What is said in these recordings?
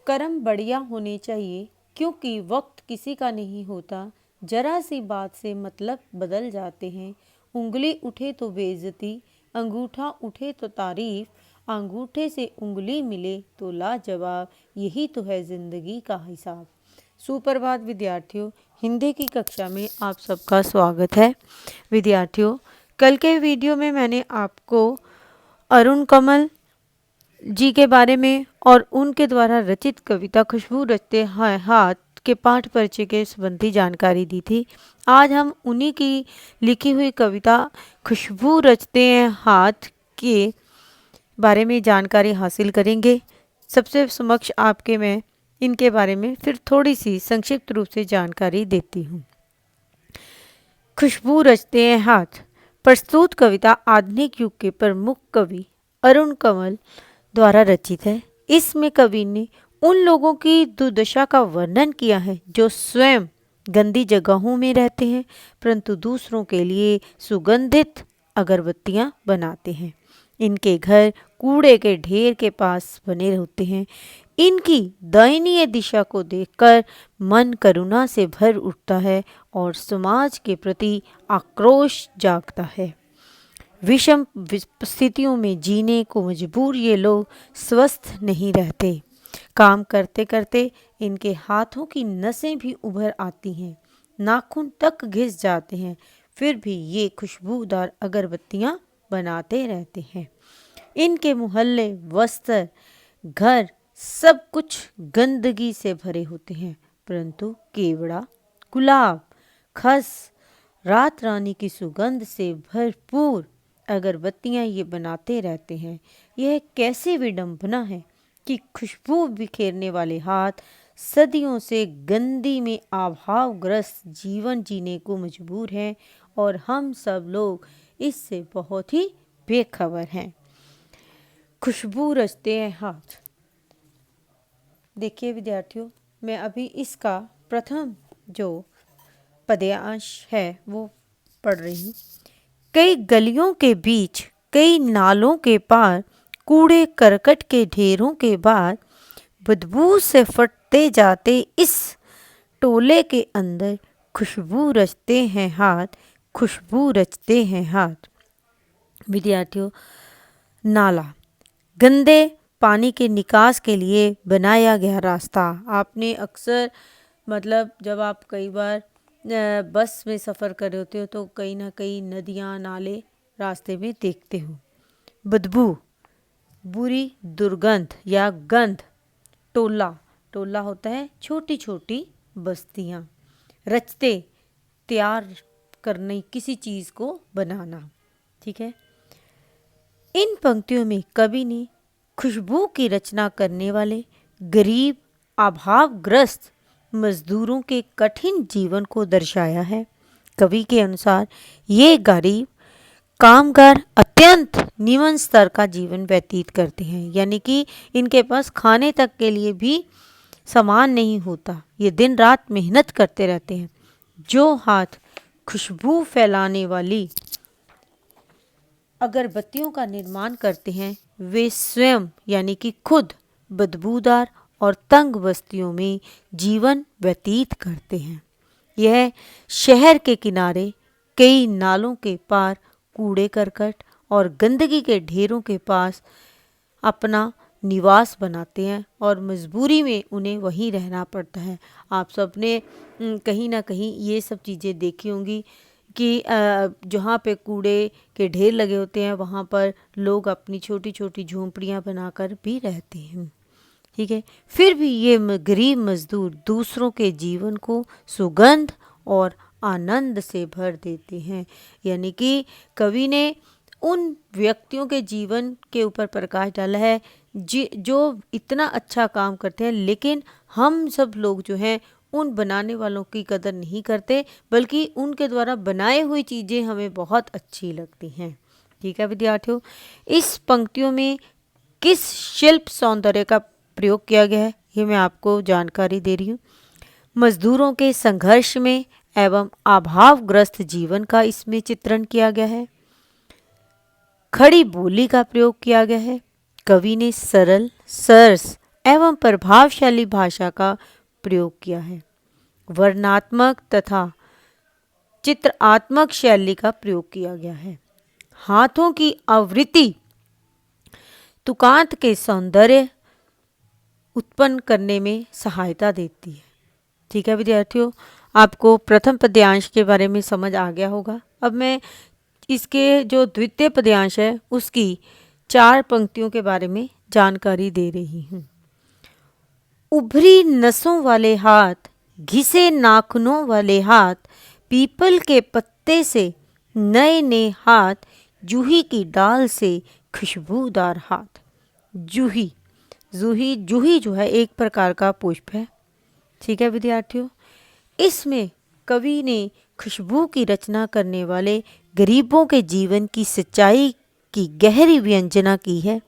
कर्म बढ़िया होने चाहिए, क्योंकि वक्त किसी का नहीं होता। जरा सी बात से मतलब बदल जाते हैं। उंगली उठे तो बेइज्जती, अंगूठा उठे तो तारीफ, अंगूठे से उंगली मिले तो लाजवाब। यही तो है जिंदगी का हिसाब। सुप्रभात विद्यार्थियों, हिंदी की कक्षा में आप सबका स्वागत है। विद्यार्थियों, कल के वीडियो में मैंने आपको अरुण कमल जी के बारे में और उनके द्वारा रचित कविता खुशबू रचते हैं हाथ के पाठ परिचय के संबंधी जानकारी दी थी। आज हम उन्हीं की लिखी हुई कविता खुशबू रचते हैं हाथ के बारे में जानकारी हासिल करेंगे। सबसे समक्ष आपके मैं इनके बारे में फिर थोड़ी सी संक्षिप्त रूप से जानकारी देती हूँ। खुशबू रचते हैं हाथ प्रस्तुत कविता आधुनिक युग के प्रमुख कवि अरुण कमल द्वारा रचित है। इसमें कवि ने उन लोगों की दुर्दशा का वर्णन किया है जो स्वयं गंदी जगहों में रहते हैं परंतु दूसरों के लिए सुगंधित अगरबत्तियां बनाते हैं। इनके घर कूड़े के ढेर के पास बने होते हैं। इनकी दयनीय दिशा को देखकर मन करुणा से भर उठता है और समाज के प्रति आक्रोश जागता है। विषम स्थितियों में जीने को मजबूर ये लोग स्वस्थ नहीं रहते। काम करते करते इनके हाथों की नसें भी उभर आती हैं, नाखून तक घिस जाते हैं, फिर भी ये खुशबूदार अगरबत्तियां बनाते रहते हैं। इनके मोहल्ले, वस्त्र, घर सब कुछ गंदगी से भरे होते हैं परंतु केवड़ा, गुलाब, खस, रात रानी की सुगंध से भरपूर अगरबत्तियां ये बनाते रहते हैं। यह कैसी विडंबना है कि खुशबू बिखेरने वाले हाथ सदियों से गंदी में अभावग्रस्त जीवन जीने को मजबूर हैं और हम सब लोग इससे बहुत ही बेखबर हैं। खुशबू रचते हैं हाथ। देखिए विद्यार्थियों, मैं अभी इसका प्रथम जो पद्यांश है वो पढ़ रही हूँ। कई गलियों के बीच, कई नालों के पार, कूड़े करकट के ढेरों के बाद, बदबू से फटते जाते इस टोले के अंदर खुशबू रचते हैं हाथ, खुशबू रचते हैं हाथ। विद्यार्थियों, नाला गंदे पानी के निकास के लिए बनाया गया रास्ता। आपने अक्सर जब आप कई बार बस में सफ़र कर रहे होते हो तो कहीं ना कहीं नदियाँ, नाले रास्ते में देखते हो। बदबू, बुरी दुर्गंध या गंध। टोला, टोला होता है छोटी छोटी बस्तियाँ। रचते, तैयार करने, किसी चीज़ को बनाना। ठीक है। इन पंक्तियों में कवि ने खुशबू की रचना करने वाले गरीब, अभावग्रस्त मजदूरों के कठिन जीवन को दर्शाया है। कवि के अनुसार ये गरीब कामगार अत्यंत निम्न स्तर का जीवन व्यतीत करते हैं, यानी कि इनके पास खाने तक के लिए भी सामान नहीं होता। ये दिन रात मेहनत करते रहते हैं। जो हाथ खुशबू फैलाने वाली अगरबत्तियों का निर्माण करते हैं वे स्वयं यानी कि खुद बदबूदार और तंग बस्तियों में जीवन व्यतीत करते हैं। यह शहर के किनारे, कई नालों के पार, कूड़े करकट और गंदगी के ढेरों के पास अपना निवास बनाते हैं और मजबूरी में उन्हें वहीं रहना पड़ता है। आप सबने कहीं ना कहीं ये सब चीज़ें देखी होंगी कि जहाँ पे कूड़े के ढेर लगे होते हैं वहाँ पर लोग अपनी छोटी छोटी झोंपड़ियाँ बनाकर भी रहते हैं। ठीक है। फिर भी ये गरीब मजदूर दूसरों के जीवन को सुगंध और आनंद से भर देते हैं। यानी कि कवि ने उन व्यक्तियों के जीवन के ऊपर प्रकाश डाला है जो इतना अच्छा काम करते हैं, लेकिन हम सब लोग जो हैं उन बनाने वालों की कदर नहीं करते, बल्कि उनके द्वारा बनाई हुई चीज़ें हमें बहुत अच्छी लगती हैं। ठीक है विद्यार्थियों, इस पंक्तियों में किस शिल्प सौंदर्य का प्रयोग किया गया है ये मैं आपको जानकारी दे रही हूँ। मजदूरों के संघर्ष में एवं अभावग्रस्त जीवन का इसमें चित्रण किया गया है। खड़ी बोली का प्रयोग किया गया है। कवि ने सरल, सरस एवं प्रभावशाली भाषा का प्रयोग किया है। वर्णनात्मक तथा चित्रात्मक शैली का प्रयोग किया गया है। हाथों की आवृत्ति तुकांत के सौंदर्य उत्पन्न करने में सहायता देती है। ठीक है विद्यार्थियों, आपको प्रथम पद्यांश के बारे में समझ आ गया होगा। अब मैं इसके जो द्वितीय पद्यांश है उसकी 4 पंक्तियों के बारे में जानकारी दे रही हूँ। उभरी नसों वाले हाथ, घिसे नाखूनों वाले हाथ, पीपल के पत्ते से नए नए हाथ, जूही की डाल से खुशबूदार हाथ। जूही जूही जो है एक प्रकार का पुष्प है। ठीक है विद्यार्थियों, इसमें कवि ने खुशबू की रचना करने वाले गरीबों के जीवन की सच्चाई की गहरी व्यंजना की है।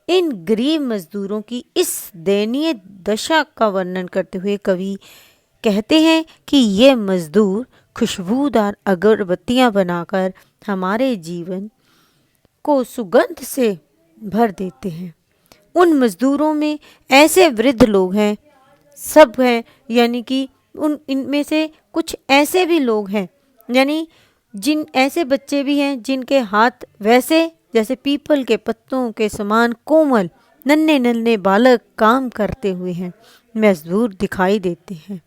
इन गरीब मजदूरों की इस दयनीय दशा का वर्णन करते हुए कवि कहते हैं कि ये मजदूर खुशबूदार अगरबत्तियां बनाकर हमारे जीवन को सुगंध से भर देते हैं। उन मजदूरों में ऐसे वृद्ध लोग हैं, सब हैं, यानी कि इनमें से कुछ ऐसे भी लोग हैं, यानी जिन ऐसे बच्चे भी हैं जिनके हाथ वैसे जैसे पीपल के पत्तों के समान कोमल नन्हे नन्हे बालक काम करते हुए हैं मजदूर दिखाई देते हैं।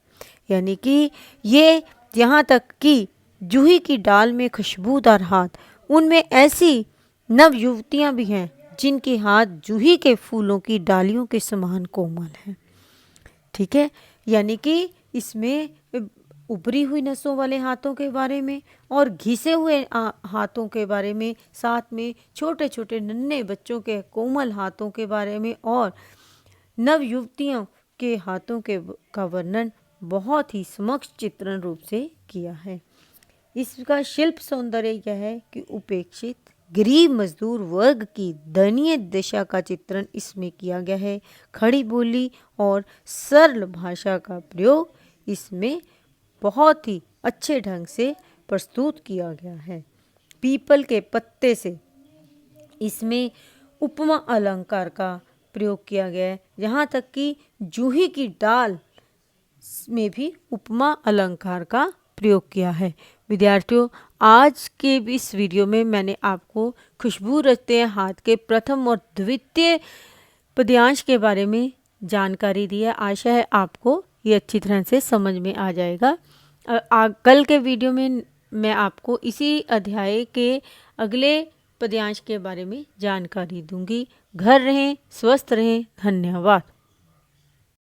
यानी कि ये यहाँ तक कि जूही की डाल में खुशबूदार हाथ, उनमें ऐसी नव युवतियाँ भी हैं जिनके हाथ जूही के फूलों की डालियों के समान कोमल हैं। ठीक है, यानी कि इसमें उभरी हुई नसों वाले हाथों के बारे में और घिसे हुए हाथों के बारे में, साथ में छोटे छोटे नन्हे बच्चों के कोमल हाथों के बारे में और नव युवतियों के हाथों के का वर्णन बहुत ही समक्ष चित्रण रूप से किया है। इसका शिल्प सौंदर्य यह है कि उपेक्षित गरीब मजदूर वर्ग की दयनीय दशा का चित्रण इसमें किया गया है। खड़ी बोली और सरल भाषा का प्रयोग इसमें बहुत ही अच्छे ढंग से प्रस्तुत किया गया है। पीपल के पत्ते से इसमें उपमा अलंकार का प्रयोग किया गया है। यहाँ तक कि जूही की डाल में भी उपमा अलंकार का प्रयोग किया है। विद्यार्थियों, आज के इस वीडियो में मैंने आपको खुशबू रचते हैं हाथ के प्रथम और द्वितीय पद्यांश के बारे में जानकारी दी है। आशा है आपको ये अच्छी तरह से समझ में आ जाएगा। कल के वीडियो में मैं आपको इसी अध्याय के अगले पद्यांश के बारे में जानकारी दूंगी। घर रहें, स्वस्थ रहें। धन्यवाद।